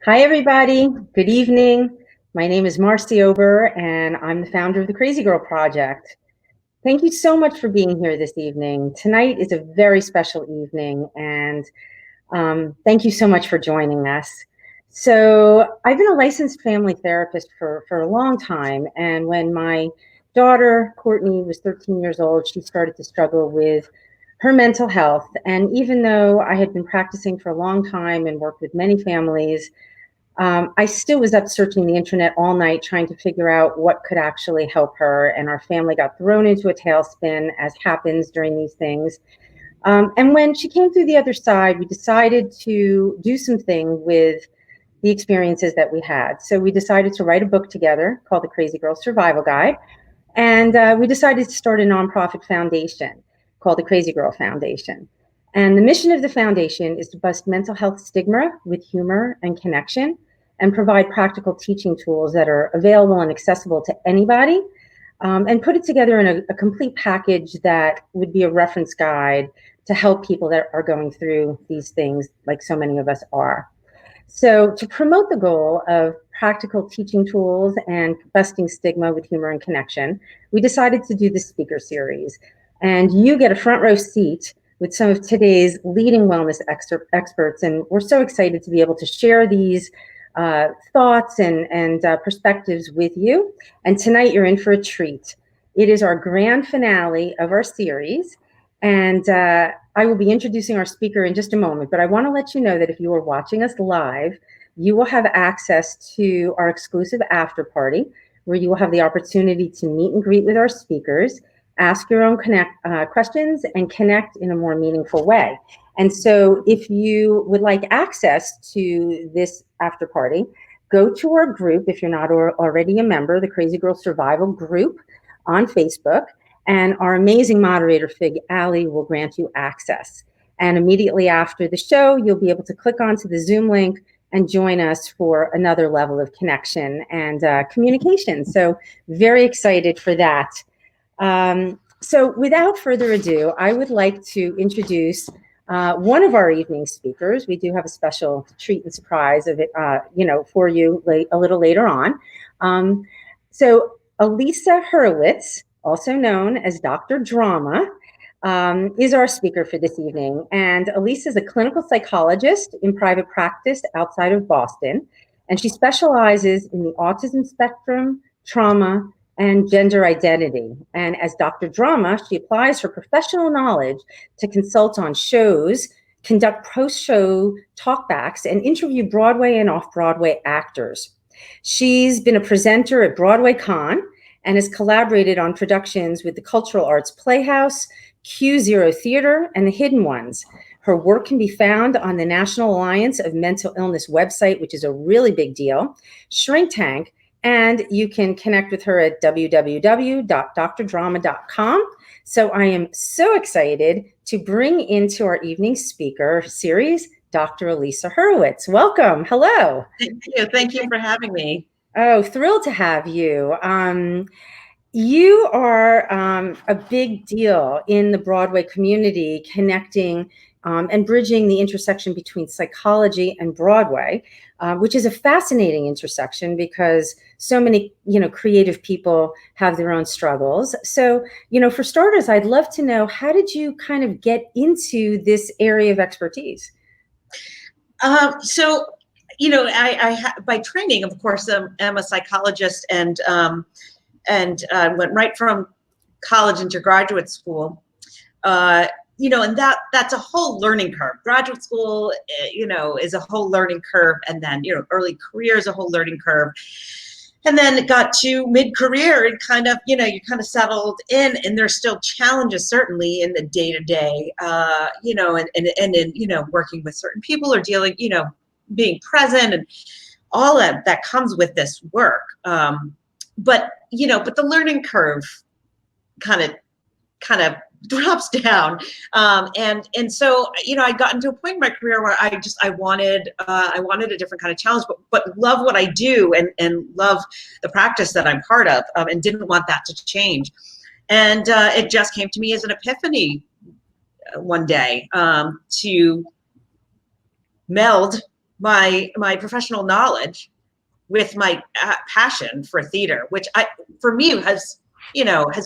Hi, everybody. Good evening. My name is Marci and I'm the founder of the Crazy Girl Project. Thank you so much for being here this evening. Tonight is a very special evening, and thank you so much for joining us. So I've been a licensed family therapist for a long time, and when my daughter, Courtney, was 13 years old, she started to struggle with her mental health. And even though I had been practicing for a long time and worked with many families, I still was up searching the internet all night trying to figure out what could actually help her. And our family got thrown into a tailspin, as happens during these things. And when she came through the other side, we decided to do something with the experiences that we had. So we decided to write a book together called The Crazy Girl Survival Guide. And we decided to start a nonprofit foundation called the Crazy Girl Foundation. And the mission of the foundation is to bust mental health stigma with humor and connection, and provide practical teaching tools that are available and accessible to anybody, and put it together in a complete package that would be a reference guide to help people that are going through these things like so many of us are. So to promote the goal of practical teaching tools and busting stigma with humor and connection, we decided to do this speaker series. And you get a front row seat with some of today's leading wellness experts. And we're so excited to be able to share these thoughts and perspectives with you. And tonight you're in for a treat. It is our grand finale of our series. And I will be introducing our speaker in just a moment, but I want to let you know that if you are watching us live, you will have access to our exclusive after party, where you will have the opportunity to meet and greet with our speakers, ask your own questions, and connect in a more meaningful way. And so if you would like access to this after party, go to our group, if you're not already a member, the Crazy Girl Survival Group on Facebook, and our amazing moderator, Fig Ali, will grant you access. And immediately after the show, you'll be able to click onto the Zoom link and join us for another level of connection and communication. So very excited for that. So without further ado, I would like to introduce one of our evening speakers. We do have a special treat and surprise of it, for you a little later on. So Alisa Hurwitz, also known as Dr. Drama, is our speaker for this evening. And Alisa is a clinical psychologist in private practice outside of Boston, and she specializes in the autism spectrum, trauma, and gender identity. And as Dr. Drama, she applies her professional knowledge to consult on shows, conduct post-show talkbacks, and interview Broadway and off-Broadway actors. She's been a presenter at Broadway Con and has collaborated on productions with the Cultural Arts Playhouse, Q0 Theater, and the Hidden Ones. Her work can be found on the National Alliance of Mental Illness website, which is a really big deal, Shrink Tank, and you can connect with her at www.drdrama.com. So I am so excited to bring into our evening speaker series, Dr. Alisa Hurwitz. Welcome. Hello. Thank you. Thank you for having me. Oh, thrilled to have you. You are a big deal in the Broadway community, connecting and bridging the intersection between psychology and Broadway, which is a fascinating intersection because so many, creative people have their own struggles. So, for starters, I'd love to know, how did you kind of get into this area of expertise? I by training, of course, I'm a psychologist, and went right from college into graduate school. And that's a whole learning curve. Graduate school, is a whole learning curve, and then early career is a whole learning curve. And then it got to mid-career and kind of, you kind of settled in, and there's still challenges certainly in the day-to-day, and in, working with certain people or dealing, being present and all that comes with this work. But the learning curve kind of drops down. And so, I got into a point in my career where I wanted a different kind of challenge, but love what I do and love the practice that I'm part of, and didn't want that to change. And it just came to me as an epiphany one day, to meld my professional knowledge with my passion for theater, which for me has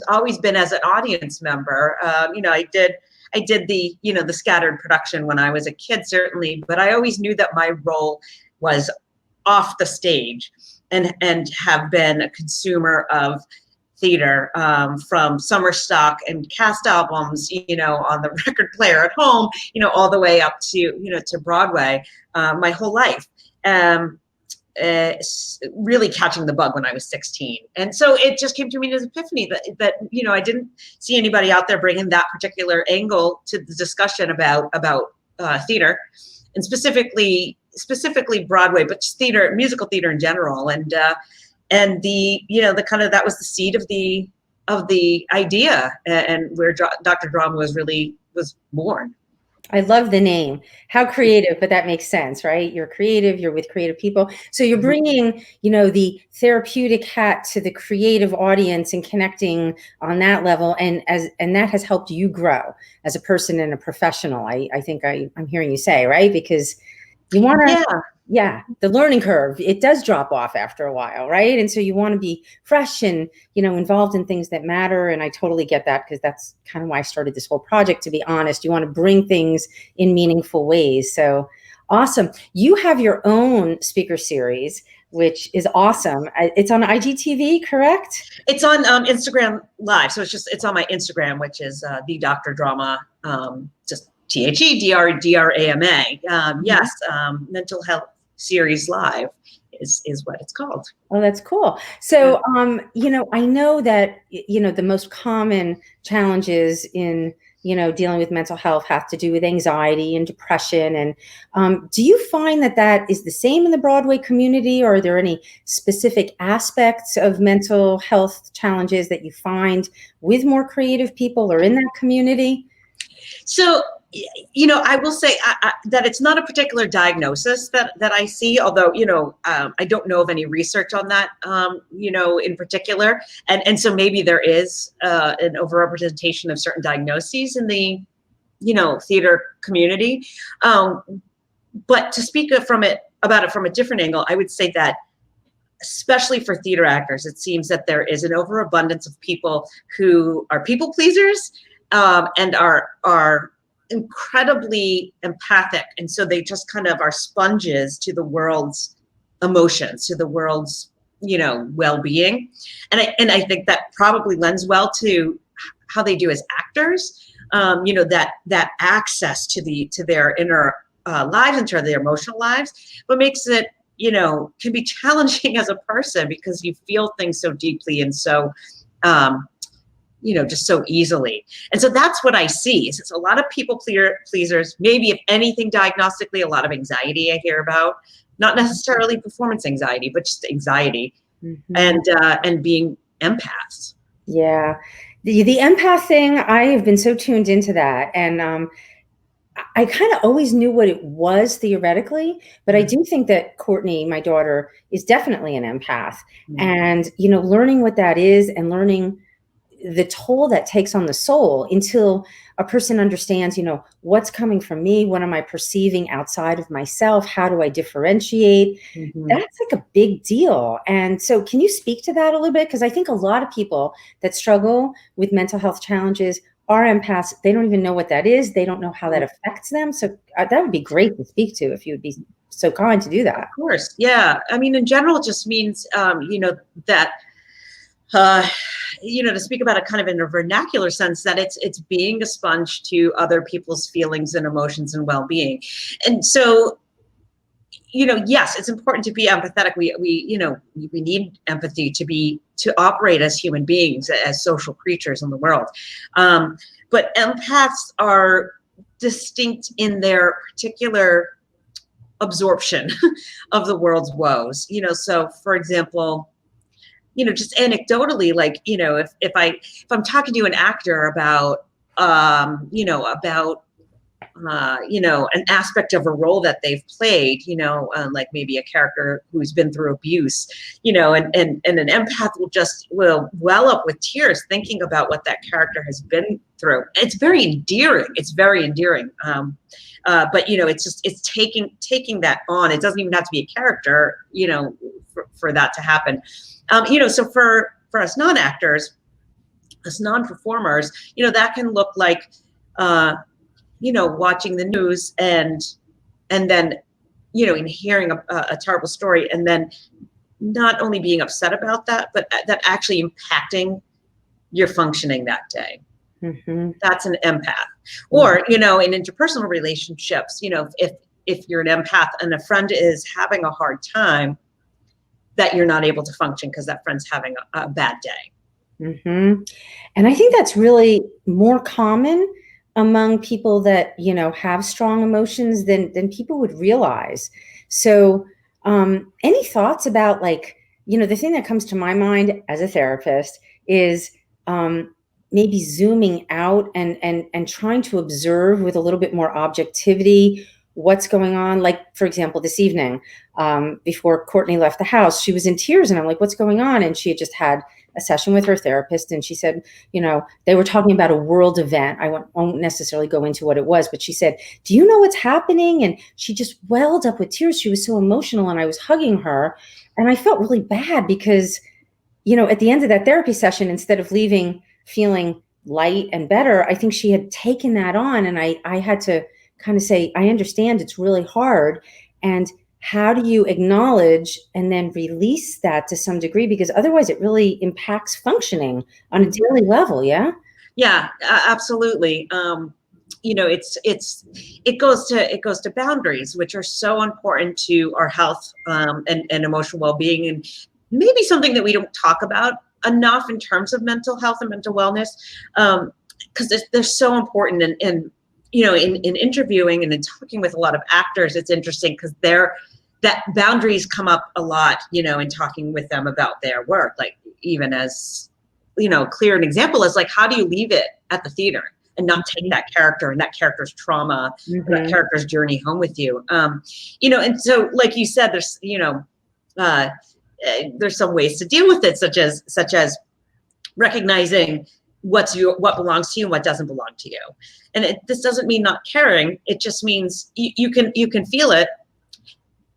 always been as an audience member. I did the the scattered production when I was a kid, certainly, but I always knew that my role was off the stage, and have been a consumer of theater, from summer stock and cast albums, on the record player at home, all the way up to to Broadway, my whole life. Really catching the bug when I was 16. And so it just came to me as an epiphany that I didn't see anybody out there bringing that particular angle to the discussion about theater, and specifically Broadway, but just theater, musical theater in general. And the kind of, that was the seed of the idea, and where Dr. Drama was born. I love the name. How creative, but that makes sense, right? You're creative, you're with creative people. So you're bringing, the therapeutic hat to the creative audience and connecting on that level. And that has helped you grow as a person and a professional. I think I'm hearing you say, right? Because you want to, the learning curve, it does drop off after a while, right? And so you want to be fresh and, involved in things that matter. And I totally get that, because that's kind of why I started this whole project, to be honest. You want to bring things in meaningful ways. So awesome. You have your own speaker series, which is awesome. It's on IGTV, correct? It's on Instagram Live. So it's on my Instagram, which is the Dr. Drama, just THEDRAMA. Yes, Mental Health Series Live is what it's called. Oh, that's cool. So, I know that, the most common challenges in, dealing with mental health have to do with anxiety and depression. And do you find that is the same in the Broadway community, or are there any specific aspects of mental health challenges that you find with more creative people or in that community? So, I will say that it's not a particular diagnosis that I see, although, I don't know of any research on that, in particular. And so maybe there is an overrepresentation of certain diagnoses in the, theater community. But to speak about it from a different angle, I would say that, especially for theater actors, it seems that there is an overabundance of people who are people pleasers, and are incredibly empathic, and so they just kind of are sponges to the world's emotions, to the world's well-being, and I think that probably lends well to how they do as actors. That access to their inner lives and to their emotional lives, but makes it can be challenging as a person, because you feel things so deeply and so just so easily. And so that's what I see. Is it's a lot of people pleasers, maybe, if anything, diagnostically, a lot of anxiety I hear about, not necessarily performance anxiety, but just anxiety, and being empaths. Yeah. The empath thing, I have been so tuned into that. And I kind of always knew what it was theoretically, but I do think that Courtney, my daughter, is definitely an empath. And, learning what that is, and learning the toll that takes on the soul, until a person understands, what's coming from me, what am I perceiving outside of myself, how do I differentiate? That's like a big deal. And so can you speak to that a little bit? Because I think a lot of people that struggle with mental health challenges are empaths. They don't even know what that is. They don't know how that affects them. So that would be great to speak to, if you would be so kind to do that. Of course. Yeah. I mean, in general, it just means, that to speak about it kind of in a vernacular sense, that it's being a sponge to other people's feelings and emotions and well-being. And so, yes, it's important to be empathetic. We need empathy to operate as human beings, as social creatures in the world. But empaths are distinct in their particular absorption of the world's woes. So for example, just anecdotally, like, if I'm talking to an actor about an aspect of a role that they've played, like maybe a character who's been through abuse, and an empath will well up with tears thinking about what that character has been through. It's very endearing. But it's taking that on. It doesn't even have to be a character, for that to happen. So for us non-actors, us non-performers, that can look like, watching the news and then, and hearing a terrible story, and then not only being upset about that, but that actually impacting your functioning that day. Mm-hmm. That's an empath. Or, in interpersonal relationships, if you're an empath and a friend is having a hard time, that you're not able to function because that friend's having a bad day. Mm-hmm. And I think that's really more common among people that, have strong emotions than people would realize. So any thoughts about, like, the thing that comes to my mind as a therapist is maybe zooming out and trying to observe with a little bit more objectivity what's going on. Like, for example, this evening, before Courtney left the house, she was in tears, and I'm like, what's going on? And she had just had a session with her therapist, and she said, they were talking about a world event. I won't necessarily go into what it was, but she said, do you know what's happening? And she just welled up with tears. She was so emotional, and I was hugging her, and I felt really bad because, at the end of that therapy session, instead of leaving feeling light and better, I think she had taken that on, and I had to kind of say, I understand it's really hard. And how do you acknowledge and then release that to some degree? Because otherwise it really impacts functioning on a daily level. Yeah. Yeah, absolutely. It goes to boundaries, which are so important to our health and emotional well-being, and maybe something that we don't talk about enough in terms of mental health and mental wellness, because they're so important. And in interviewing and in talking with a lot of actors, it's interesting because that boundaries come up a lot, in talking with them about their work. Like, even as, clear an example is, like, how do you leave it at the theater and not take that character and that character's trauma, mm-hmm. that character's journey home with you? And so, like you said, there's some ways to deal with it, such as recognizing what belongs to you and what doesn't belong to you. And this doesn't mean not caring. It just means you can feel it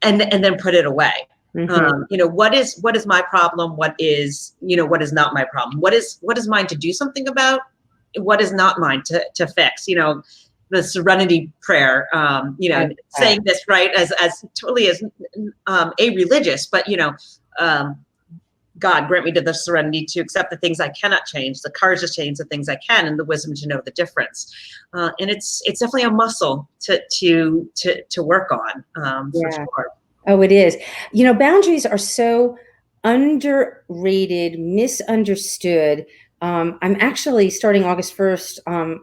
and then put it away. Mm-hmm. What is my problem? What is not my problem? What is mine to do something about? What is not mine to fix? The serenity prayer, saying this, right, as totally as a-religious, but God, grant me the serenity to accept the things I cannot change, the courage to change the things I can, and the wisdom to know the difference. And it's definitely a muscle to work on, for sure. Oh, it is. Boundaries are so underrated, misunderstood. I'm actually starting August 1st.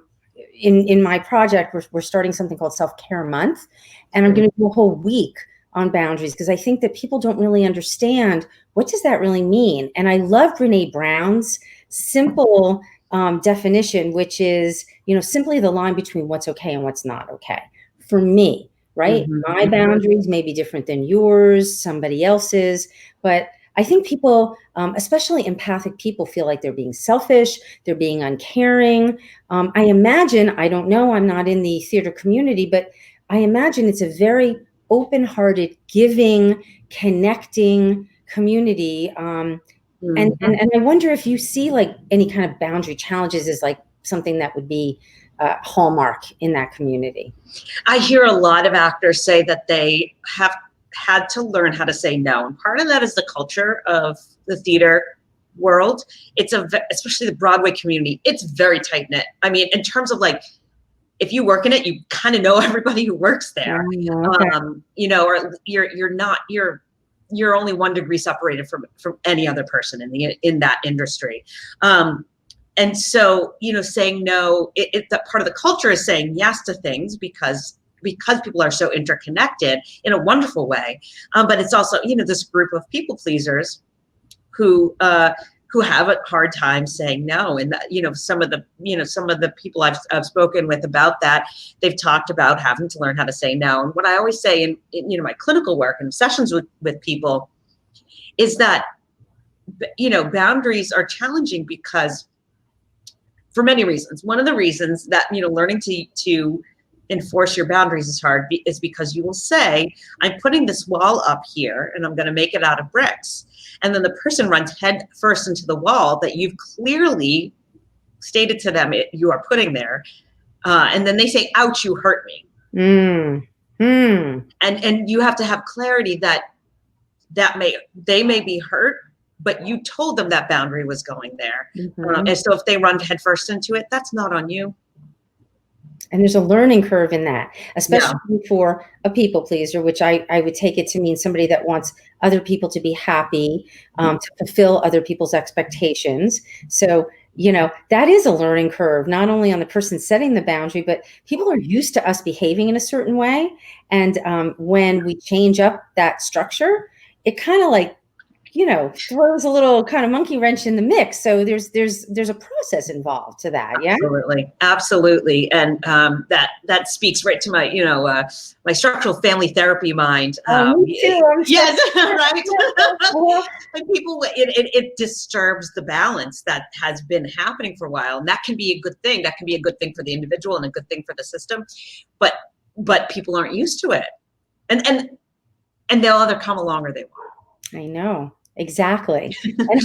In my project, we're starting something called Self-Care Month, and I'm going to do a whole week on boundaries, because I think that people don't really understand what does that really mean. And I love Brene Brown's simple definition, which is, simply the line between what's okay and what's not okay for me, right? Mm-hmm. My boundaries may be different than yours, somebody else's, but I think people, especially empathic people, feel like they're being selfish, they're being uncaring. I imagine, I don't know, I'm not in the theater community, but I imagine it's a very open-hearted, giving, connecting community. Mm-hmm. And I wonder if you see, like, any kind of boundary challenges as like something that would be a hallmark in that community. I hear a lot of actors say that they have had to learn how to say no. And part of that is the culture of the theater world. Especially the Broadway community, it's very tight-knit. I mean, in terms of, like, if you work in it, you kind of know everybody who works there. Okay. Or you're only 1 degree separated from any other person in that industry. And so, saying no, that part of the culture is saying yes to things because people are so interconnected in a wonderful way. But it's also, this group of people pleasers who who have a hard time saying no. And that, some of the people I've spoken with about that, they've talked about having to learn how to say no. And what I always say in my clinical work and sessions with people is that, boundaries are challenging because for many reasons. One of the reasons that, learning to enforce your boundaries is hard is because you will say, I'm putting this wall up here and I'm going to make it out of bricks. And then the person runs head first into the wall that you've clearly stated to them you are putting there. And then they say, ouch, you hurt me. And you have to have clarity that they may be hurt, but you told them that boundary was going there. And so if they run head first into it, that's not on you. And there's a learning curve in that, especially for a people pleaser, which I would take it to mean somebody that wants other people to be happy, to fulfill other people's expectations. So, that is a learning curve, not only on the person setting the boundary, but people are used to us behaving in a certain way. And when we change up that structure, it kind of like, throws a little kind of monkey wrench in the mix. So there's a process involved to that. Yeah, absolutely. And that speaks right to my my structural family therapy mind. Me too, yes, right. And people, it disturbs the balance that has been happening for a while, and that can be a good thing. That can be a good thing for the individual and a good thing for the system, but people aren't used to it, and they'll either come along or they won't. I know. Exactly. And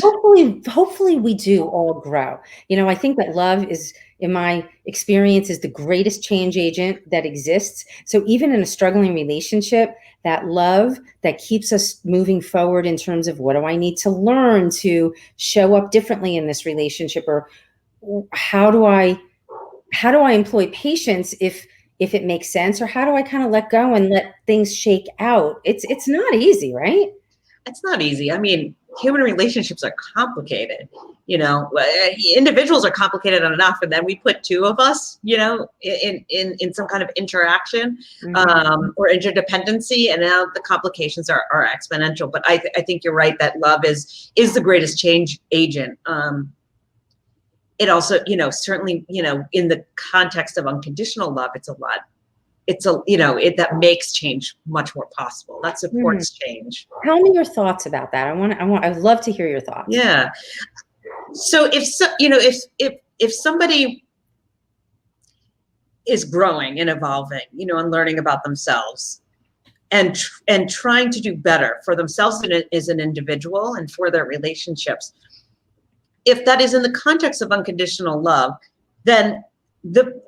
hopefully we do all grow. I think that love is, in my experience, is the greatest change agent that exists. So even in a struggling relationship, that love that keeps us moving forward in terms of, what do I need to learn to show up differently in this relationship? Or how do I employ patience if it makes sense? Or how do I kind of let go and let things shake out? It's not easy, right? It's not easy. I mean, human relationships are complicated. Individuals are complicated enough, and then we put two of us, in some kind of interaction or interdependency, and now the complications are exponential. But I think you're right that love is the greatest change agent. It also, certainly, in the context of unconditional love, it's a lot. That makes change much more possible. That supports change. Tell me your thoughts about that. I'd love to hear your thoughts. Yeah. So if somebody is growing and evolving, and learning about themselves and trying to do better for themselves as an individual and for their relationships, if that is in the context of unconditional love, then the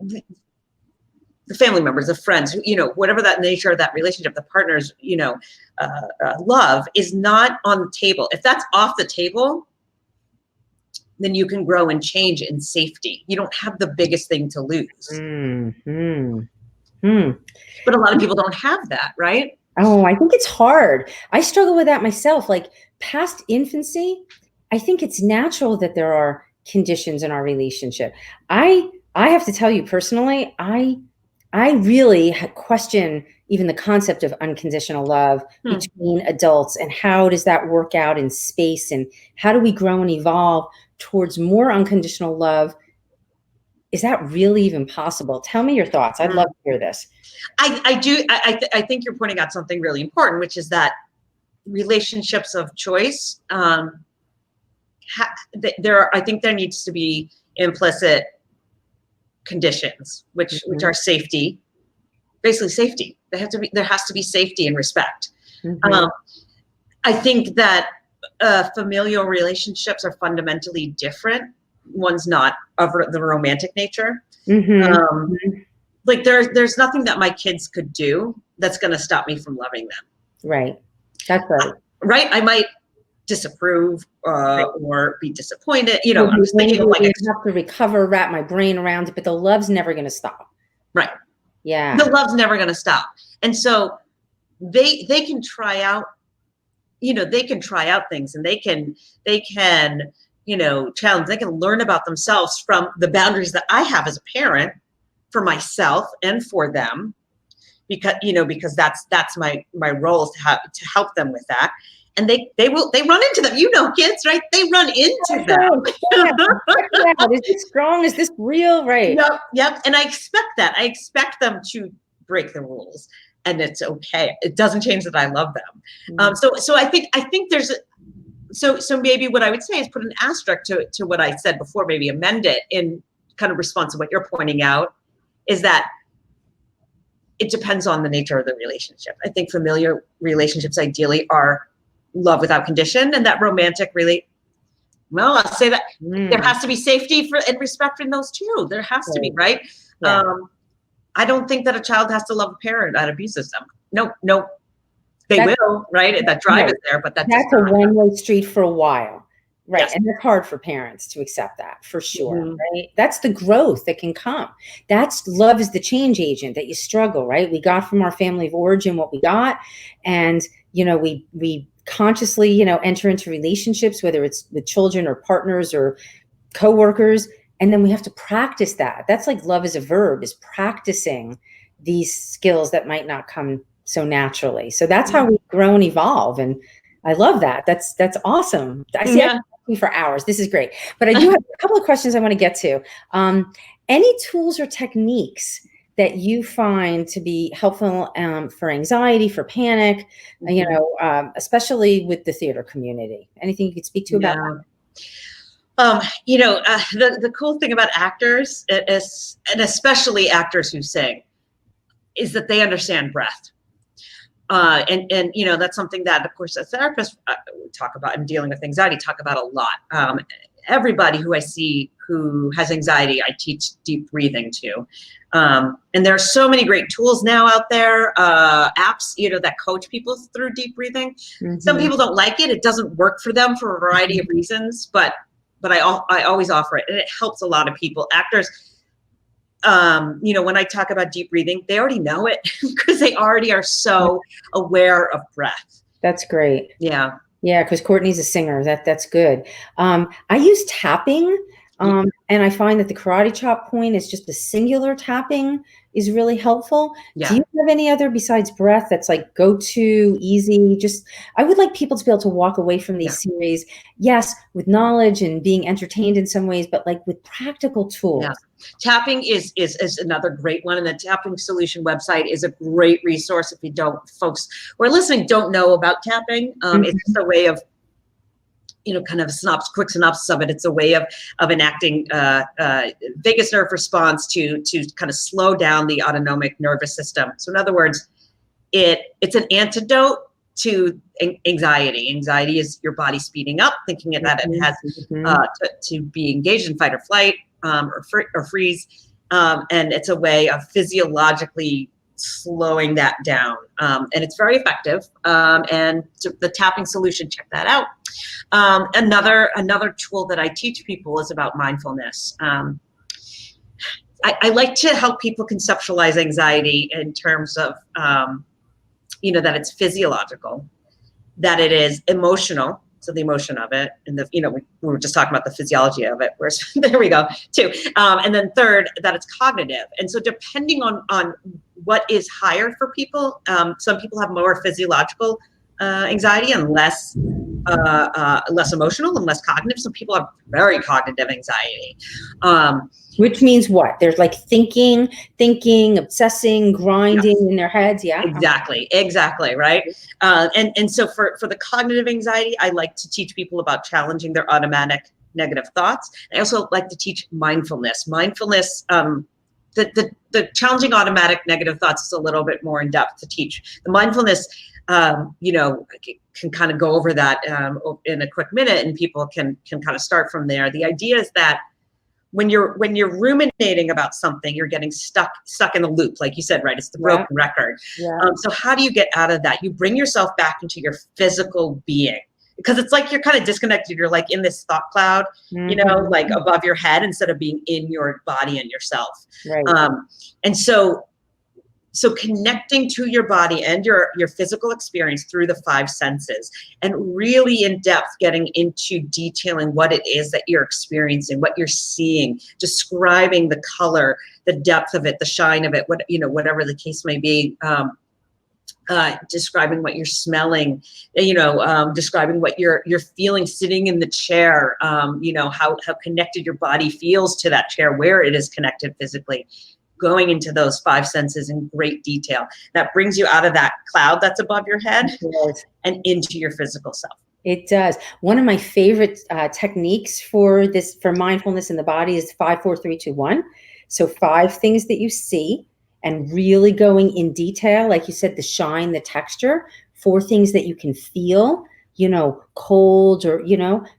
family members, the friends, whatever that nature of that relationship, the partner's, love is not on the table. If that's off the table, then you can grow and change in safety. You don't have the biggest thing to lose. But a lot of people don't have that, right? Oh, I think it's hard. I struggle with that myself. Like past infancy, I think it's natural that there are conditions in our relationship. I have to tell you personally, I really question even the concept of unconditional love between adults, and how does that work out in space, and how do we grow and evolve towards more unconditional love? Is that really even possible? Tell me your thoughts. I'd love to hear this. I do. I think you're pointing out something really important, which is that relationships of choice, I think there needs to be implicit conditions, which are safety, basically safety. There has to be safety and respect. I think that familial relationships are fundamentally different. One's not of the romantic nature. Like there's nothing that my kids could do that's going to stop me from loving them. Right. That's right. Right. I might disapprove or be disappointed. I'm just thinking of like I have to recover, wrap my brain around it, but the love's never going to stop. Right. Yeah. The love's never going to stop. And so they can try out, they can try out things, and they can challenge, they can learn about themselves from the boundaries that I have as a parent for myself and for them, because that's my role is to help them with that. and they run into them. You know, kids, right? They run into them. Is this strong? Is this real? Right. Yep. And I expect that. I expect them to break the rules, and it's okay. It doesn't change that I love them. So I think there's so maybe what I would say is put an asterisk to what I said before, maybe amend it in kind of response to what you're pointing out, is that it depends on the nature of the relationship. I think familiar relationships ideally are love without condition, and that romantic well, I'll say that there has to be safety and respect in those too. There has to be, right? Yeah. I don't think that a child has to love a parent out of abuse system. No, they will, right? That drive is there, but that's a one-way street for a while. Right. Yes. And it's hard for parents to accept that, for sure. Right. That's the growth that can come. That's love is the change agent that you struggle, right? We got from our family of origin what we got. And, we consciously, enter into relationships, whether it's with children or partners or coworkers. And then we have to practice that. That's like love as a verb, is practicing these skills that might not come so naturally. So that's how we grow and evolve. And I love that. That's awesome. I see for hours. This is great. But I do have a couple of questions I want to get to. Any tools or techniques that you find to be helpful for anxiety, for panic, especially with the theater community? Anything you could speak to about that? The cool thing about actors is, and especially actors who sing, is that they understand breath. And that's something that, of course, as therapists talk about, and dealing with anxiety, talk about a lot. Everybody who I see who has anxiety, I teach deep breathing to. And there are so many great tools now out there, apps, that coach people through deep breathing. Some people don't like it. It doesn't work for them for a variety of reasons, but I always offer it, and it helps a lot of people. Actors, when I talk about deep breathing, they already know it because they already are so aware of breath. That's great. Yeah. Yeah, because Courtney's a singer. That's good. I use tapping, and I find that the karate chop point is just the singular tapping is really helpful. Yeah. Do you have any other besides breath that's like go-to, easy? I would like people to be able to walk away from these series, yes, with knowledge and being entertained in some ways, but like with practical tools. Yeah. Tapping is another great one, and the Tapping Solution website is a great resource if folks who are listening don't know about tapping. It's just a way of, kind of quick synopsis of it. It's a way of enacting vagus nerve response to kind of slow down the autonomic nervous system. So in other words, it's an antidote to anxiety. Anxiety is your body speeding up, thinking that it has to be engaged in fight or flight. Or freeze, and it's a way of physiologically slowing that down, and it's very effective. And the Tapping Solution, check that out. Another tool that I teach people is about mindfulness. I like to help people conceptualize anxiety in terms of, that it's physiological, that it is emotional. So the emotion of it, and we were just talking about the physiology of it. Whereas there we go, too. And then third, that it's cognitive. And so depending on what is higher for people, some people have more physiological anxiety and less emotional and less cognitive. Some people have very cognitive anxiety. Which means what? There's like thinking, obsessing, grinding in their heads. Yeah. Exactly. Right. And so for the cognitive anxiety, I like to teach people about challenging their automatic negative thoughts. I also like to teach mindfulness. Mindfulness, the challenging automatic negative thoughts is a little bit more in depth to teach. The mindfulness, can kind of go over that in a quick minute, and people can kind of start from there. The idea is that when you're ruminating about something, you're getting stuck in a loop, like you said, right? It's the broken record. Yeah. So how do you get out of that? You bring yourself back into your physical being, because it's like you're kind of disconnected. You're like in this thought cloud, like above your head, instead of being in your body and yourself. Right. And so connecting to your body and your physical experience through the five senses, and really in depth getting into detailing what it is that you're experiencing, what you're seeing, describing the color, the depth of it, the shine of it, whatever the case may be. describing what you're smelling, describing what you're feeling sitting in the chair, how connected your body feels to that chair, where it is connected physically, going into those 5 senses in great detail. That brings you out of that cloud that's above your head and into your physical self. It does. One of my favorite techniques for mindfulness in the body is 5, 4, 3, 2, 1. So 5 things that you see, and really going in detail, like you said, the shine, the texture. 4 things that you can feel, cold, or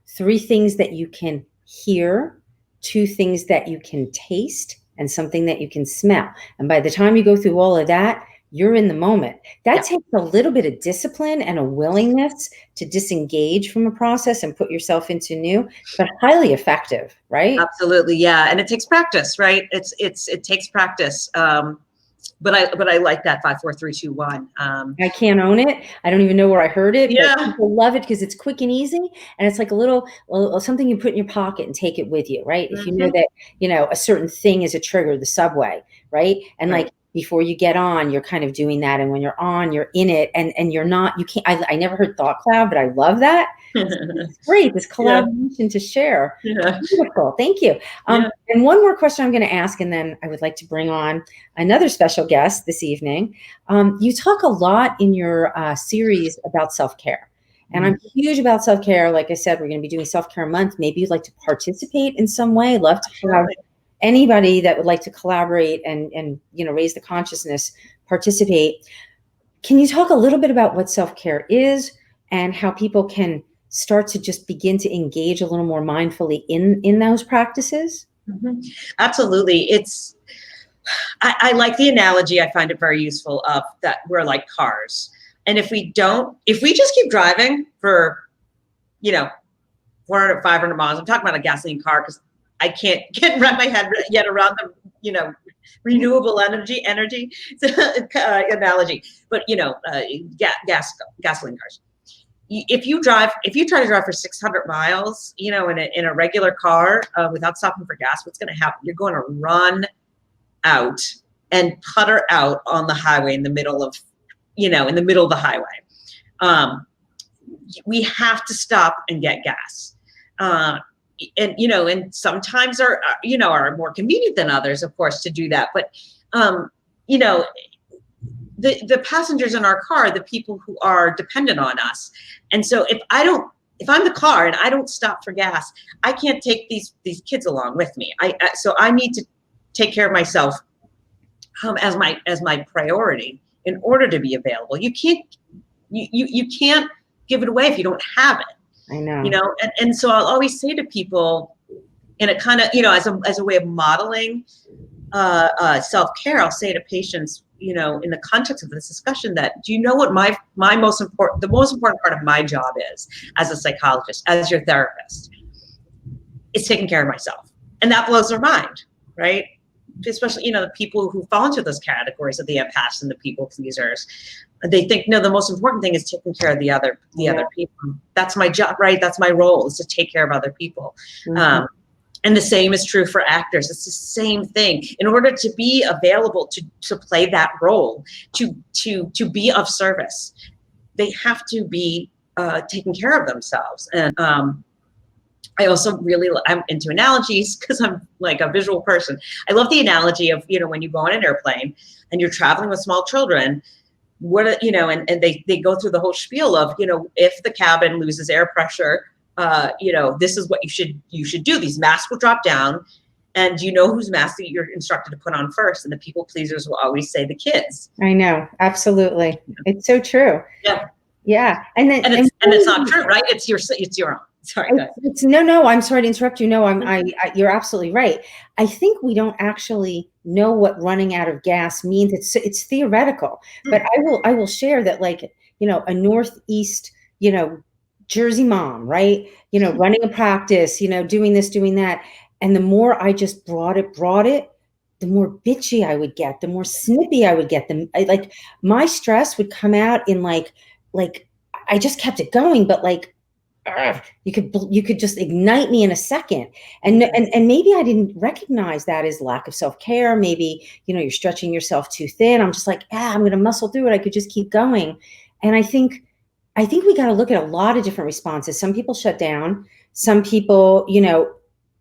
3 things that you can hear, 2 things that you can taste, and something that you can smell. And by the time you go through all of that, you're in the moment. That takes a little bit of discipline and a willingness to disengage from a process and put yourself into new, but highly effective, right? Absolutely, yeah. And it takes practice, right? It takes practice. But I like that 5, 4, 3, 2, 1. I can't own it. I don't even know where I heard it, Yeah. but people love it because it's quick and easy, and it's like a little something you put in your pocket and take it with you, right? If you know that a certain thing is a trigger, the subway, right? And like before you get on, you're kind of doing that, and when you're on, you're in it, and you're not. You can't. I never heard thought cloud, but I love that. It's great, this collaboration to share. Yeah. Beautiful. Thank you. And one more question I'm going to ask, and then I would like to bring on another special guest this evening. You talk a lot in your series about self-care, and I'm huge about self-care. Like I said, we're going to be doing self-care month. Maybe you'd like to participate in some way. I'd love to have anybody that would like to collaborate and raise the consciousness, participate. Can you talk a little bit about what self-care is and how people can start to just begin to engage a little more mindfully in those practices? Mm-hmm. Absolutely. I like the analogy. I find it very useful of that we're like cars. And if we just keep driving for, 400, 500 miles, I'm talking about a gasoline car because I can't wrap my head yet around the, renewable energy analogy, but, gasoline cars. If you try to drive for 600 miles, in a regular car without stopping for gas, what's going to happen? You're going to run out and putter out on the highway in the middle of the highway. We have to stop and get gas. And sometimes are more convenient than others, of course, to do that. But, the passengers in our car, the people who are dependent on us. And so if I'm the car and I don't stop for gas, I can't take these kids along with me. So I need to take care of myself as my priority in order to be available. You can't give it away if you don't have it. I know. And so I'll always say to people, and it kind of, as a way of modeling self-care, I'll say to patients, in the context of this discussion, that do you know what the most important part of my job is as a psychologist, as your therapist? It's taking care of myself. And that blows their mind, right? Especially, the people who fall into those categories of the empaths and the people pleasers. They think, no, the most important thing is taking care of the other people. That's my job, right? That's my role, is to take care of other people. Mm-hmm. And the same is true for actors. It's the same thing. In order to be available to play that role, to be of service, they have to be taking care of themselves. And I also I'm into analogies because I'm like a visual person. I love the analogy of, when you go on an airplane and you're traveling with small children, and they go through the whole spiel of, if the cabin loses air pressure, this is what you should do. These masks will drop down, and whose mask that you're instructed to put on first. And the people pleasers will always say the kids. I know, absolutely. It's so true. Yeah. Yeah. And it's not true, right? It's your own. Sorry. No, I'm sorry to interrupt you. No, you're absolutely right. I think we don't actually know what running out of gas means. It's theoretical, but I will share that, like, a Northeast, Jersey mom, right? Running a practice, doing this, doing that. And the more I just brought it, the more bitchy I would get, the more snippy I would get. Like my stress would come out in like I just kept it going, but like you could just ignite me in a second. And maybe I didn't recognize that as lack of self-care. Maybe, you're stretching yourself too thin. I'm just like, I'm going to muscle through it. I could just keep going. And I think we got to look at a lot of different responses. Some people shut down. Some people,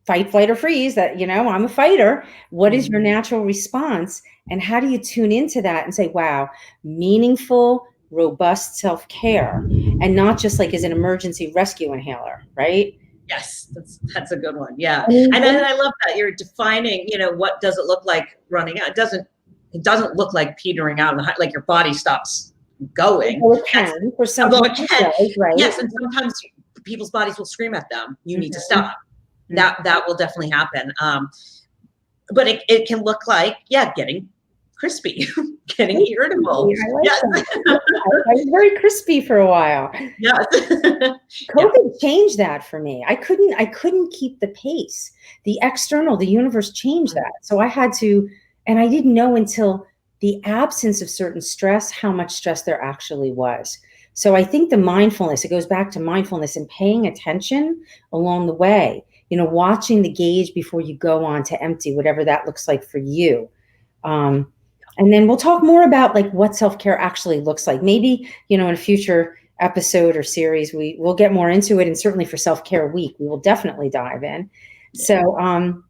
fight, flight, or freeze. That, I'm a fighter. What is your natural response? And how do you tune into that and say, wow, meaningful, robust self-care, and not just like as an emergency rescue inhaler, right? Yes, that's a good one. Yeah. And I love that you're defining, what does it look like running out? It doesn't look like petering out, like your body stops going. Although it can, for some people, right? Yes, and sometimes people's bodies will scream at them, you need to stop. That will definitely happen. But it can look like, getting crispy, getting irritable. Yes. I was very crispy for a while. Yes. COVID changed that for me. I couldn't keep the pace. The universe changed that. So I had to, and I didn't know until the absence of certain stress, how much stress there actually was. So I think the mindfulness, it goes back to mindfulness and paying attention along the way, watching the gauge before you go on to empty, whatever that looks like for you. And then we'll talk more about like what self-care actually looks like. Maybe, in a future episode or series, we'll get more into it. And certainly for Self-Care Week, we will definitely dive in. Yeah. So,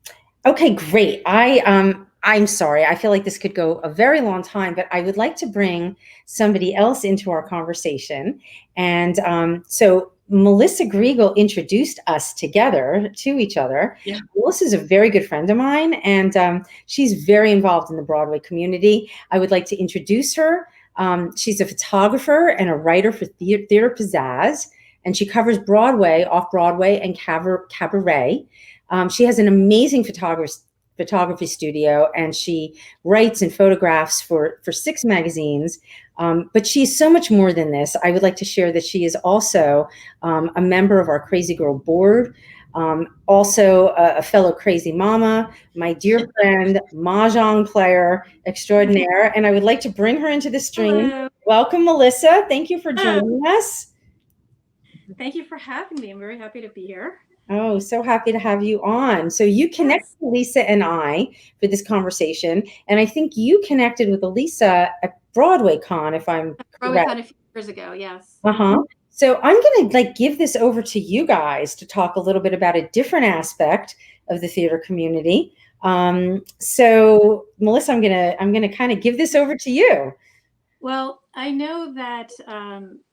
okay, great. I'm sorry. I feel like this could go a very long time, but I would like to bring somebody else into our conversation. And so Melissa Griegel introduced us together to each other. Yeah. Melissa's a very good friend of mine, and she's very involved in the Broadway community. I would like to introduce her. She's a photographer and a writer for Theater Pizzazz, and she covers Broadway, off-Broadway, and cabaret. She has an amazing photography studio, and she writes and photographs for 6 magazines. But she's so much more than this. I would like to share that she is also a member of our Crazy Girl board, also a fellow crazy mama, my dear friend, mahjong player extraordinaire. And I would like to bring her into the stream. Hello. Welcome, Melissa. Thank you for joining us. Thank you for having me. I'm very happy to be here. Oh, so happy to have you on. So you connected Alisa and I for this conversation, and I think you connected with Alisa at Broadway Con, if I'm Broadway correct. Con a few years ago, yes. So I'm going to give this over to you guys to talk a little bit about a different aspect of the theater community. So Melissa, I'm gonna kind of give this over to you. Well, I know that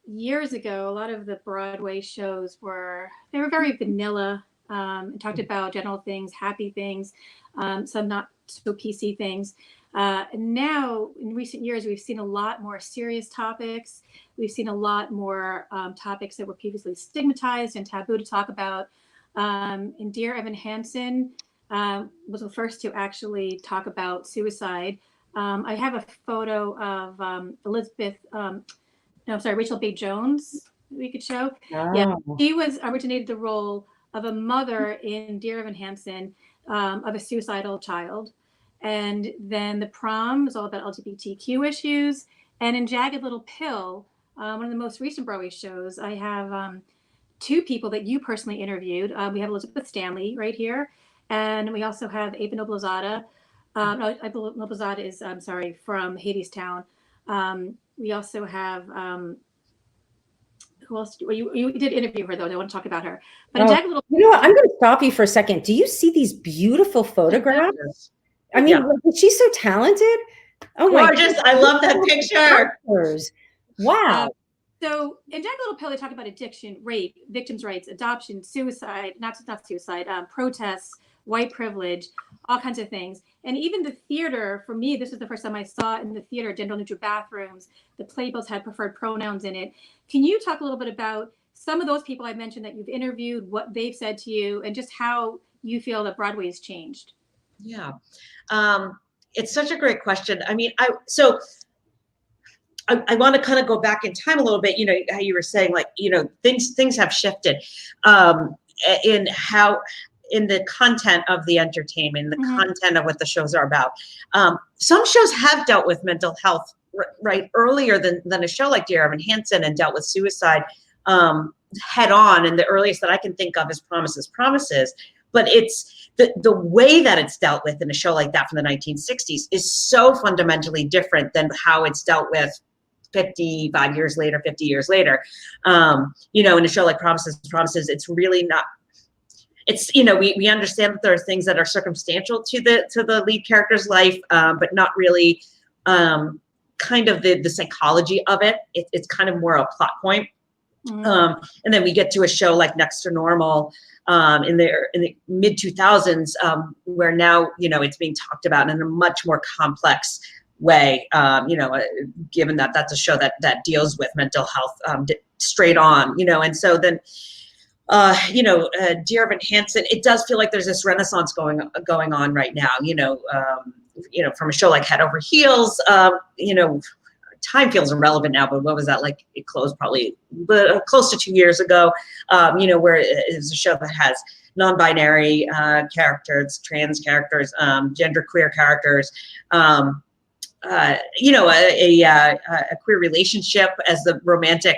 years ago, a lot of the Broadway shows were very vanilla and talked about general things, happy things, some not so PC things. And now, in recent years, we've seen a lot more serious topics. We've seen a lot more topics that were previously stigmatized and taboo to talk about. And Dear Evan Hansen was the first to actually talk about suicide. I have a photo of Rachel Bay Jones we could show. Oh. Yeah, she originated the role of a mother in Dear Evan Hansen of a suicidal child. And then The Prom is all about LGBTQ issues. And in Jagged Little Pill, one of the most recent Broadway shows, I have 2 people that you personally interviewed. We have Elizabeth Stanley right here. And we also have Ava Noblezada. Noblezada is, from Hadestown. We also have, who else? You did interview her, though. I want to talk about her. But in Jagged Little Pill, I'm going to stop you for a second. Do you see these beautiful photographs? I mean, she's so talented. Oh my gorgeous. God. I love that picture. Wow. So in Jagged Little Pill, they talk about addiction, rape, victims' rights, adoption, suicide, not suicide, protests, white privilege, all kinds of things. And even the theater, for me, this was the first time I saw in the theater, gender neutral bathrooms, the playbills had preferred pronouns in it. Can you talk a little bit about some of those people I mentioned that you've interviewed, what they've said to you, and just how you feel that Broadway has changed? Yeah, it's such a great question. I mean, I want to kind of go back in time a little bit. You know, how you were saying, like, things have shifted in the content of the entertainment, the content of what the shows are about. Some shows have dealt with mental health right earlier than a show like Dear Evan Hansen and dealt with suicide head on, and the earliest that I can think of is Promises, Promises. But it's the way that it's dealt with in a show like that from the 1960s is so fundamentally different than how it's dealt with 55 years later, 50 years later. You know, in a show like Promises, Promises, it's really not, it's, you know, we understand that there are things that are circumstantial to the lead character's life, but not really kind of the psychology of it. It's kind of more a plot point. And then we get to a show like Next to Normal in the mid 2000s, where now, you know, it's being talked about in a much more complex way, you know, given that that's a show that deals with mental health straight on, you know. And so then, you know, Dear Evan Hansen, it does feel like there's this renaissance going on right now, you know, from a show like Head Over Heels, you know, time feels irrelevant now, but what was that, like, it closed probably close to 2 years ago, you know, where it's a show that has non-binary characters, trans characters, genderqueer characters, you know, a queer relationship as the romantic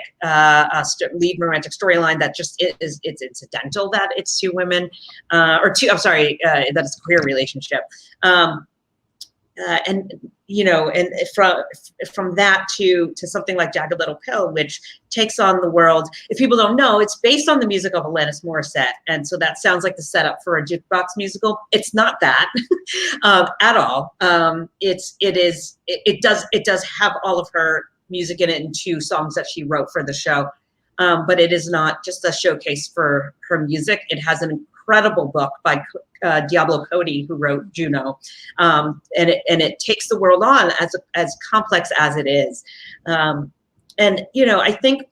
lead romantic storyline that just it's incidental that it's two women, or two, I'm sorry, that it's a queer relationship. And, you know, and from that to something like Jagged Little Pill, which takes on the world. If people don't know, it's based on the music of Alanis Morissette, and so that sounds like the setup for a jukebox musical. It's not that at all. It does have all of her music in it in 2 songs that she wrote for the show, but it is not just a showcase for her music. It has an incredible book by Diablo Cody, who wrote Juno, and it takes the world on as complex as it is, and you know, I think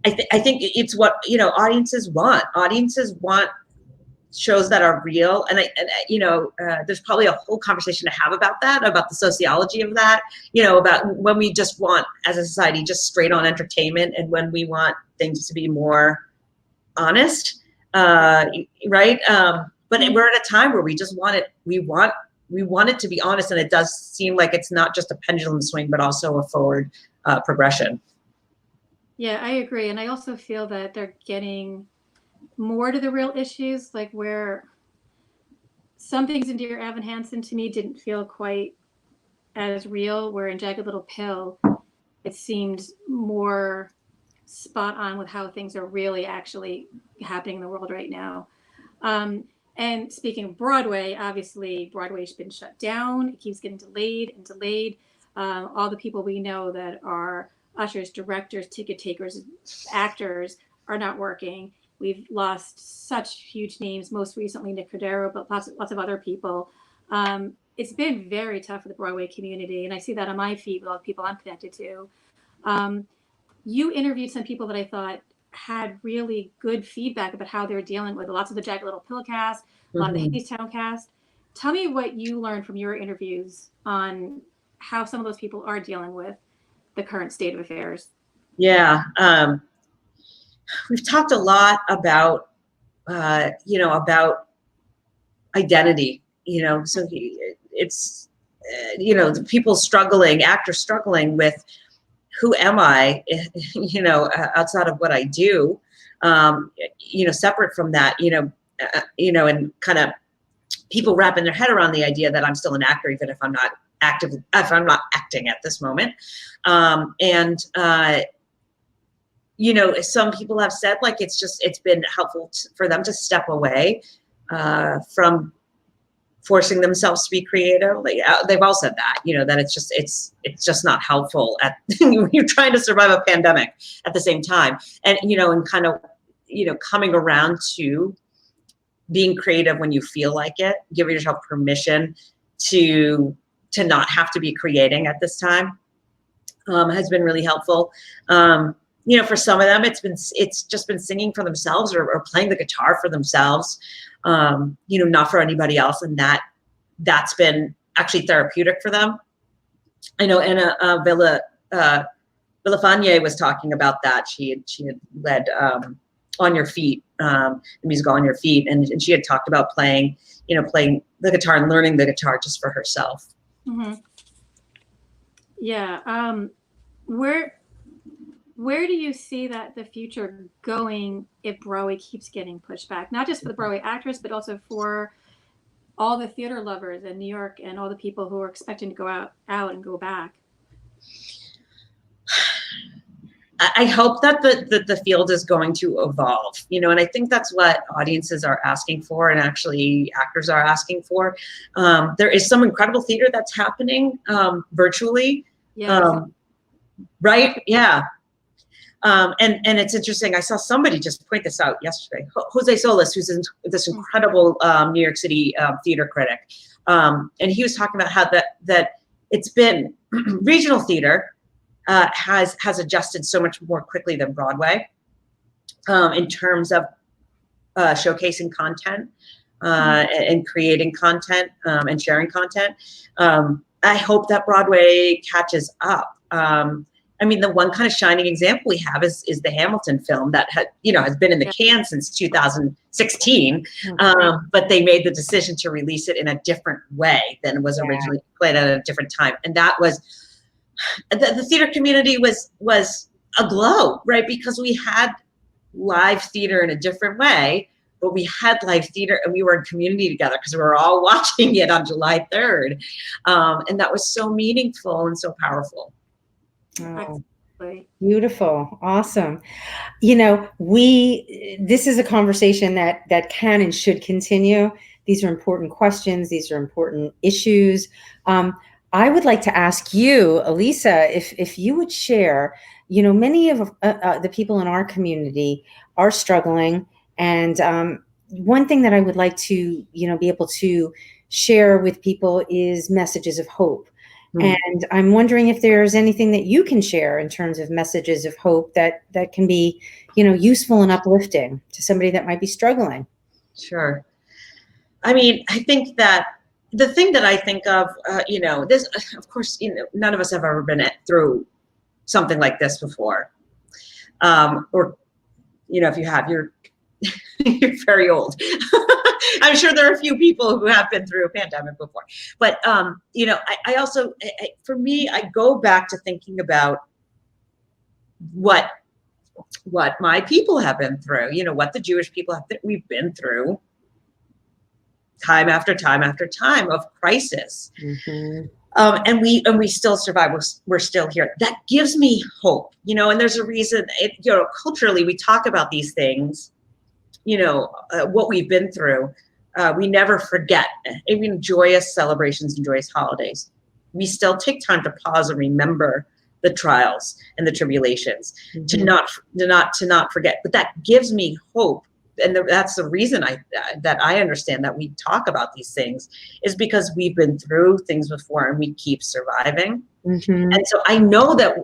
it's what, you know, audiences want. Audiences want shows that are real, and you know, there's probably a whole conversation to have about that, about the sociology of that, you know, about when we just want, as a society, just straight on entertainment, and when we want things to be more honest. Right? But we're at a time where we just want it. We want it to be honest, and it does seem like it's not just a pendulum swing, but also a forward progression. Yeah, I agree, and I also feel that they're getting more to the real issues, like where some things in Dear Evan Hansen to me didn't feel quite as real, where in Jagged Little Pill it seemed more spot on with how things are really actually happening in the world right now. And speaking of Broadway, obviously Broadway's been shut down. It keeps getting delayed and delayed. All the people we know that are ushers, directors, ticket takers, actors are not working. We've lost such huge names, most recently Nick Cordero, but lots of other people. It's been very tough for the Broadway community, and I see that on my feed with all the people I'm connected to. You interviewed some people that I thought had really good feedback about how they're dealing with lots of the Jagged Little Pill cast, a lot of the Hadestown cast. Tell me what you learned from your interviews on how some of those people are dealing with the current state of affairs. Yeah, we've talked a lot about, you know, about identity. You know, so it's, you know, the people struggling, actors struggling with, who am I, you know, outside of what I do, you know, separate from that, you know, and kind of people wrapping their head around the idea that I'm still an actor, even if I'm not acting at this moment. You know, some people have said, like, it's been helpful for them to step away from forcing themselves to be creative. Like, they've all said that, you know, that it's just not helpful at you're trying to survive a pandemic at the same time. And, you know, and kind of, you know, coming around to being creative when you feel like it, giving yourself permission to not have to be creating at this time, has been really helpful. You know, for some of them, it's just been singing for themselves or playing the guitar for themselves, you know, not for anybody else. And that's been actually therapeutic for them. I know Anna Villafane was talking about that. She had led On Your Feet, the musical On Your Feet, and she had talked about playing the guitar and learning the guitar just for herself. Mm-hmm. Yeah. where do you see that the future going if Broadway keeps getting pushed back? Not just for the Broadway actors, but also for all the theater lovers in New York and all the people who are expecting to go out and go back. I hope that the field is going to evolve, and I think that's what audiences are asking for, and actually actors are asking for. There is some incredible theater that's happening virtually. Yeah. Right? Yeah. And it's interesting. I saw somebody just point this out yesterday. Jose Solis, who's this incredible New York City theater critic, and he was talking about how that it's been regional theater has adjusted so much more quickly than Broadway in terms of showcasing content and creating content and sharing content. I hope that Broadway catches up. I mean, the one kind of shining example we have is the Hamilton film that has been in the can since 2016, but they made the decision to release it in a different way than it was originally played at a different time, and that was the theater community was aglow, right? Because we had live theater in a different way, but we had live theater and we were in community together because we were all watching it on July 3rd, and that was so meaningful and so powerful. Oh, beautiful. Awesome. This is a conversation that can and should continue. These are important questions. These are important issues. I would like to ask you, Alisa, if you would share, many of the people in our community are struggling. And one thing that I would like to, be able to share with people is messages of hope. And I'm wondering if there's anything that you can share in terms of messages of hope that can be, useful and uplifting to somebody that might be struggling. Sure. I mean, I think that the thing that I think of, this, of course, none of us have ever been through something like this before. Or, if you have, you're very old. I'm sure there are a few people who have been through a pandemic before, but I also, for me, I go back to thinking about what my people have been through. What the Jewish people we've been through, time after time after time of crisis, and we still survive. We're still here. That gives me hope. And there's a reason. Culturally, we talk about these things. What we've been through. We never forget, even joyous celebrations and joyous holidays. We still take time to pause and remember the trials and the tribulations, to not forget. But that gives me hope, and that's the reason that I understand that we talk about these things, is because we've been through things before and we keep surviving. And so I know that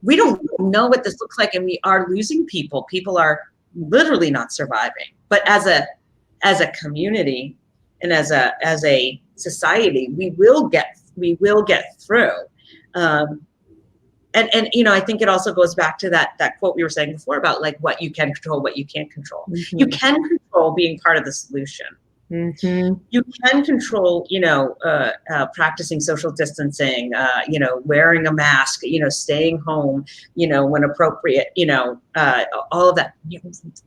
we don't know what this looks like, and we are losing people. People are literally not surviving. But as a community and as a society, we will get through. And I think it also goes back to that quote we were saying before about like what you can control, what you can't control. You can control being part of the solution. You can control, practicing social distancing, wearing a mask, staying home, when appropriate, all of that.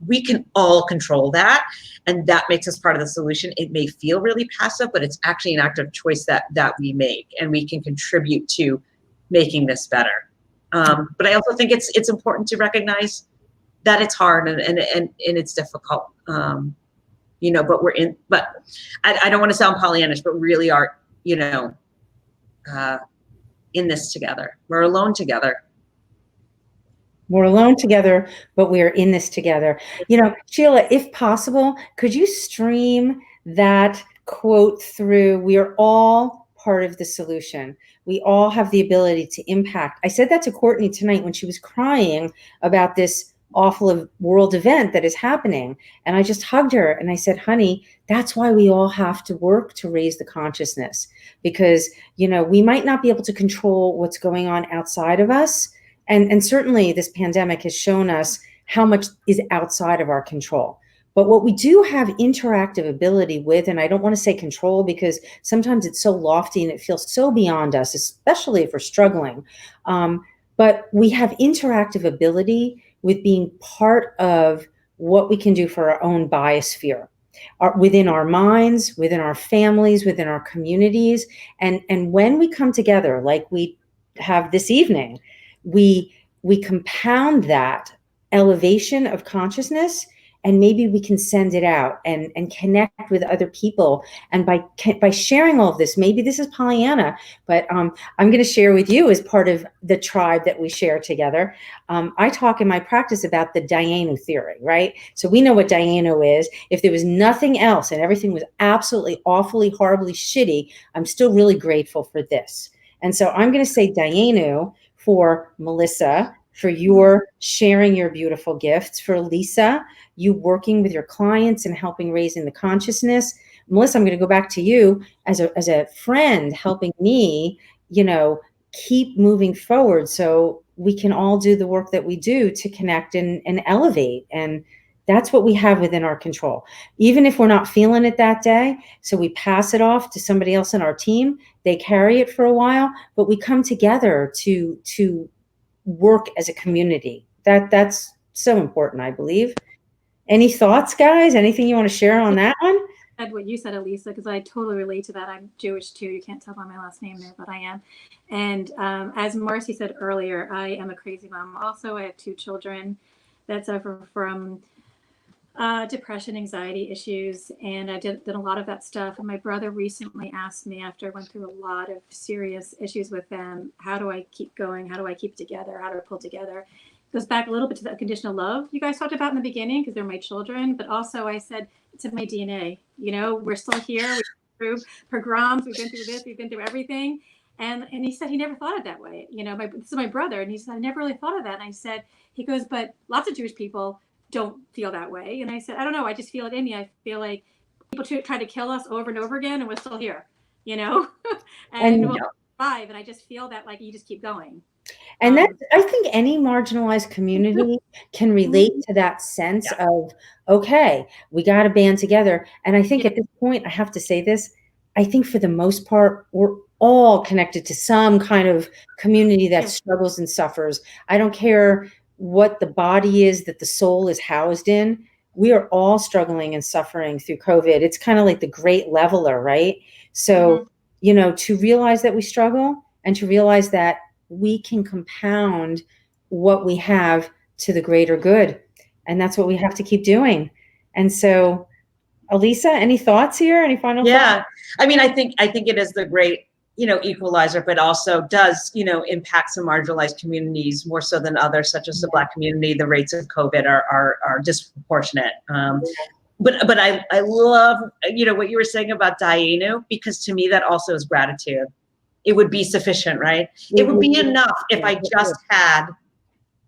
We can all control that. And that makes us part of the solution. It may feel really passive, but it's actually an act of choice that we make, and we can contribute to making this better. But I also think it's important to recognize that it's hard and it's difficult. But I don't want to sound Pollyannish, but really are, in this together. We're alone together. We're alone together, but we are in this together. Sheila, if possible, could you stream that quote through? We are all part of the solution. We all have the ability to impact. I said that to Courtney tonight when she was crying about this awful world event that is happening. And I just hugged her and I said, honey, that's why we all have to work to raise the consciousness, because, we might not be able to control what's going on outside of us. And certainly this pandemic has shown us how much is outside of our control. But what we do have interactive ability with, and I don't want to say control because sometimes it's so lofty and it feels so beyond us, especially if we're struggling. but we have interactive ability with being part of what we can do for our own biosphere, within our minds, within our families, within our communities. And when we come together, like we have this evening, we compound that elevation of consciousness, and maybe we can send it out and connect with other people. And by sharing all of this, maybe this is Pollyanna, but I'm going to share with you as part of the tribe that we share together. I talk in my practice about the Dayenu theory, right? So we know what Dayenu is. If there was nothing else and everything was absolutely awfully, horribly shitty, I'm still really grateful for this. And so I'm going to say Dayenu for Melissa, for your sharing your beautiful gifts, for Alisa, you working with your clients and helping raising the consciousness. Melissa, I'm going to go back to you as a friend, helping me, keep moving forward so we can all do the work that we do to connect and elevate. And that's what we have within our control, even if we're not feeling it that day. So we pass it off to somebody else in our team. They carry it for a while, but we come together to work as a community. That's so important, I believe. Any thoughts, guys? Anything you want to share on that one? Said what you said, Alisa, because I totally relate to that. I'm Jewish too. You can't tell by my last name there, but I am. And as Marci said earlier, I am a crazy mom. Also, I have 2 children that suffer from depression, anxiety issues, and I did a lot of that stuff. And my brother recently asked me, after I went through a lot of serious issues with them, how do I keep going? How do I keep together? How do I pull together? It goes back a little bit to that conditional love you guys talked about in the beginning, because they're my children. But also I said, it's in my DNA. We're still here. We've been through pogroms. We've been through this. We've been through everything. And he said he never thought it that way. This is my brother. And he said, I never really thought of that. And I said, he goes, but lots of Jewish people don't feel that way. And I said, I don't know. I just feel it in me. I feel like people try to kill us over and over again, and we're still here, and we'll survive. And I just feel that, like, you just keep going. And I think any marginalized community can relate to that sense of, okay, we got to band together. And I think at this point, I have to say this, I think for the most part, we're all connected to some kind of community that struggles and suffers. I don't care what the body is that the soul is housed in. We are all struggling and suffering through COVID. It's kind of like the great leveler, right? So, to realize that we struggle and to realize that we can compound what we have to the greater good. And that's what we have to keep doing. And so, Alisa, any thoughts here? Any final thoughts? I mean, I think it is the great, equalizer, but also does, impact some marginalized communities more so than others, such as the Black community. The rates of COVID are disproportionate. But I love, what you were saying about Dayenu, because to me that also is gratitude. It would be sufficient, right? It would be enough if I just had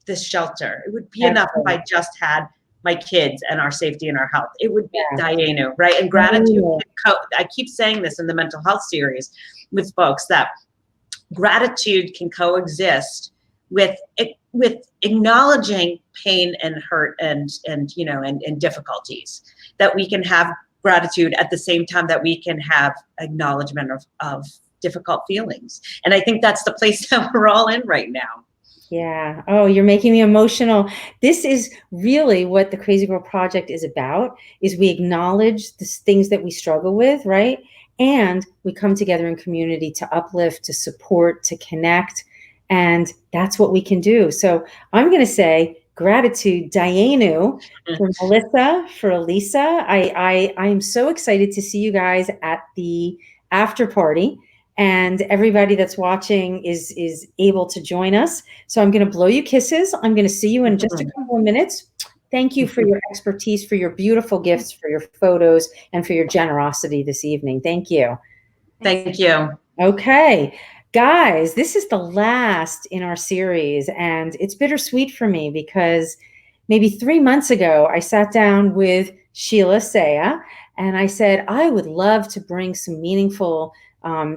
this shelter. It would be enough if I just had my kids and our safety and our health. It would be Dayenu, right? And gratitude, I keep saying this in the mental health series with folks, that gratitude can coexist with acknowledging pain and hurt and difficulties. That we can have gratitude at the same time that we can have acknowledgement of difficult feelings. And I think that's the place that we're all in right now. Yeah. Oh, you're making me emotional. This is really what the Crazy Girl Project is about, is we acknowledge the things that we struggle with, right? And we come together in community to uplift, to support, to connect. And that's what we can do. So I'm going to say gratitude, Dayenu, for Melissa, for Alisa. I am so excited to see you guys at the after party. And everybody that's watching is able to join us. So I'm going to blow you kisses. I'm going to see you in just a couple of minutes. Thank you for your expertise, for your beautiful gifts, for your photos, and for your generosity this evening. Thank you. Thank you. Okay. Guys, this is the last in our series, and it's bittersweet for me because maybe 3 months ago, I sat down with Sheila Saya, and I said, I would love to bring some meaningful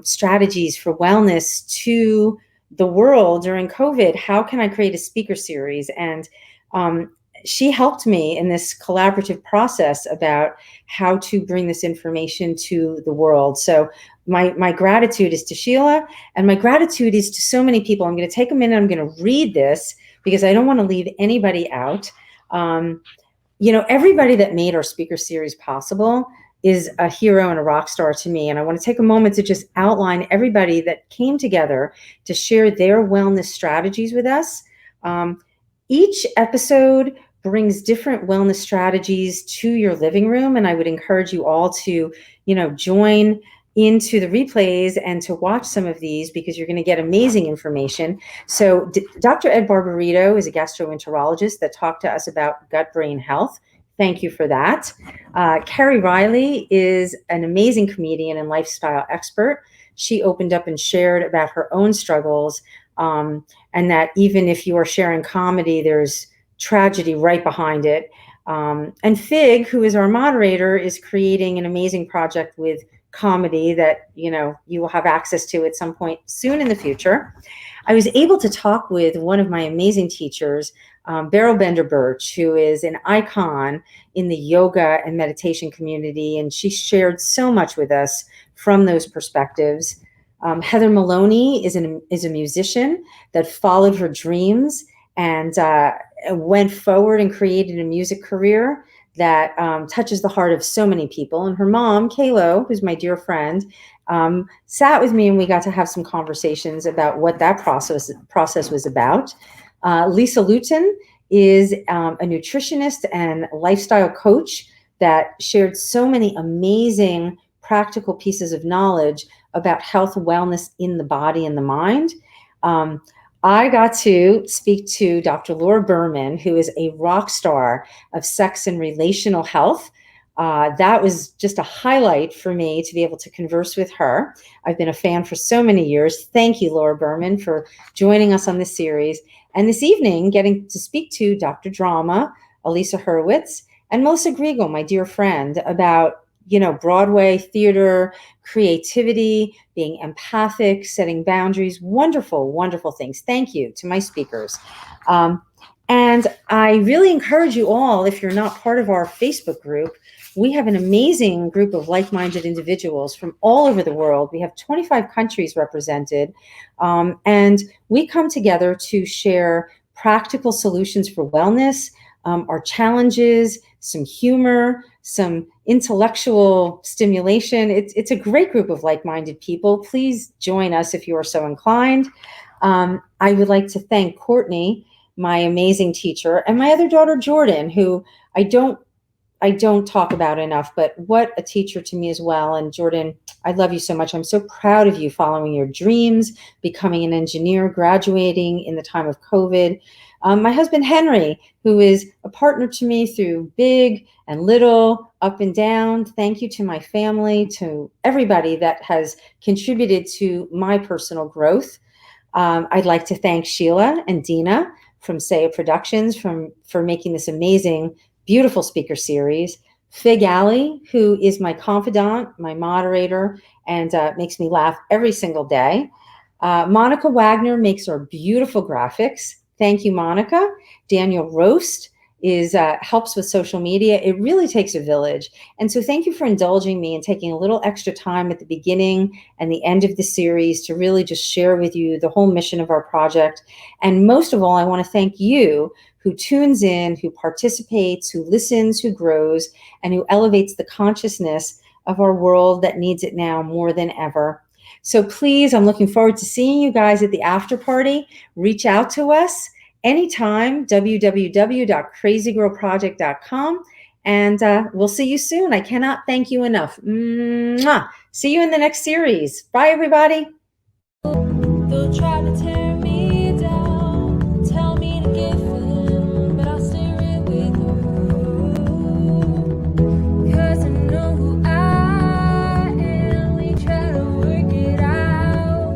strategies for wellness to the world during COVID. How can I create a speaker series? And she helped me in this collaborative process about how to bring this information to the world. So my gratitude is to Sheila, and my gratitude is to so many people. I'm going to take a minute. I'm going to read this because I don't want to leave anybody out. Everybody that made our speaker series possible is a hero and a rock star to me. And I want to take a moment to just outline everybody that came together to share their wellness strategies with us. Each episode brings different wellness strategies to your living room. And I would encourage you all to, join into the replays and to watch some of these because you're going to get amazing information. So Dr. Ed Barbarito is a gastroenterologist that talked to us about gut-brain health. Thank you for that. Carrie Riley is an amazing comedian and lifestyle expert. She opened up and shared about her own struggles, and that even if you are sharing comedy, there's tragedy right behind it. And Fig, who is our moderator, is creating an amazing project with comedy that you will have access to at some point soon in the future. I was able to talk with one of my amazing teachers, Beryl Bender-Birch, who is an icon in the yoga and meditation community, and she shared so much with us from those perspectives. Heather Maloney is a musician that followed her dreams and went forward and created a music career that touches the heart of so many people. And her mom, Kaylo, who's my dear friend, sat with me and we got to have some conversations about what that process was about. Lisa Luton is a nutritionist and lifestyle coach that shared so many amazing practical pieces of knowledge about health, wellness in the body and the mind. I got to speak to Dr. Laura Berman, who is a rock star of sex and relational health. That was just a highlight for me to be able to converse with her. I've been a fan for so many years. Thank you, Laura Berman, for joining us on this series. And this evening, getting to speak to Dr. Drama, Alisa Hurwitz, and Melissa Griegel, my dear friend, about Broadway, theater, creativity, being empathic, setting boundaries, wonderful, wonderful things. Thank you to my speakers. And I really encourage you all, if you're not part of our Facebook group, we have an amazing group of like-minded individuals from all over the world. We have 25 countries represented, and we come together to share practical solutions for wellness, our challenges, some humor, some intellectual stimulation. It's a great group of like-minded people. Please join us if you are so inclined. I would like to thank Courtney, my amazing teacher, and my other daughter, Jordan, who I don't talk about enough, but what a teacher to me as well. And Jordan, I love you so much. I'm so proud of you following your dreams, becoming an engineer, graduating in the time of COVID. My husband, Henry, who is a partner to me through big and little, up and down. Thank you to my family, to everybody that has contributed to my personal growth. I'd like to thank Sheila and Dina from Saya Productions for making this amazing, beautiful speaker series. Fig Alley, who is my confidant, my moderator, and makes me laugh every single day. Monica Wagner makes our beautiful graphics. Thank you, Monica. Daniel Roast helps with social media. It really takes a village. And so thank you for indulging me and taking a little extra time at the beginning and the end of the series to really just share with you the whole mission of our project. And most of all, I want to thank you who tunes in, who participates, who listens, who grows, and who elevates the consciousness of our world that needs it now more than ever. So please, I'm looking forward to seeing you guys at the after party. Reach out to us anytime, www.crazygirlproject.com, and we'll see you soon. I cannot thank you enough. Mwah. See you in the next series. Bye, everybody. They'll try to tear me down, tell me to give in, but I'll steer it with you. 'Cause I know who I am. We try to work it out,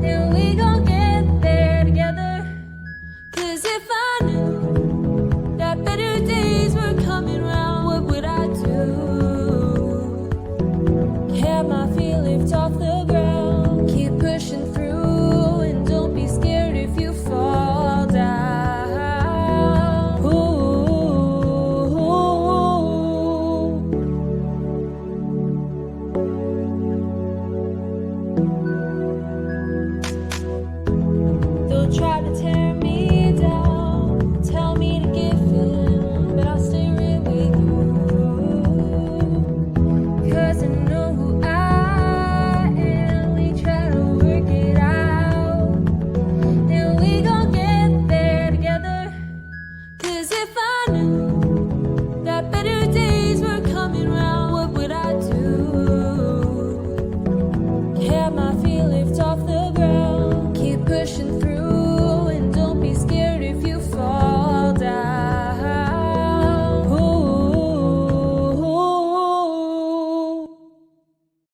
and we gon' get there together. 'Cause if I knew that better days were coming round, what would I do? Have my feet lift off the ground, keep pushing through, and don't be They'll try to tear me down, tell me to give in, but I'll stay right with you. 'Cause I know who I am, we try to work it out, and we gon' get there together. 'Cause if I knew that better days were coming round, what would I do? Have my feet lift